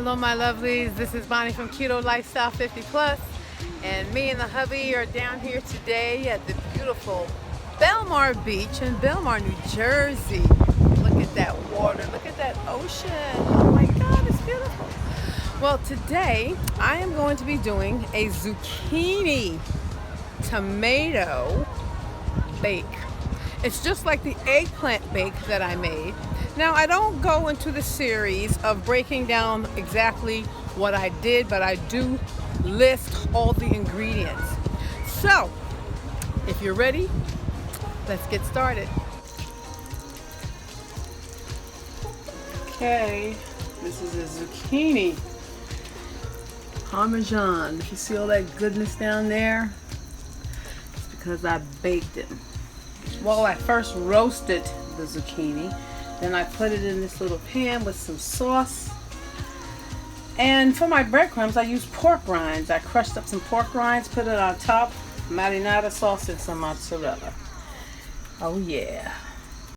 Hello my lovelies, this is Bonnie from Keto Lifestyle 50 Plus, and me and the hubby are down here today at the beautiful Belmar Beach in Belmar, New Jersey. Look at that water, look at that ocean. Oh my God, it's beautiful. Well, today I am going to be doing a zucchini tomato bake. It's just like the eggplant bake that I made. Now, I don't go into the series of breaking down exactly what I did, but I do list all the ingredients. So, if you're ready, let's get started. Okay, this is a zucchini parmesan. If you see all that goodness down there, it's because I baked it. Well, I first roasted the zucchini. Then I put it in this little pan with some sauce. And for my breadcrumbs, I used pork rinds. I crushed up some pork rinds, put it on top, marinara sauce, and some mozzarella. Oh yeah.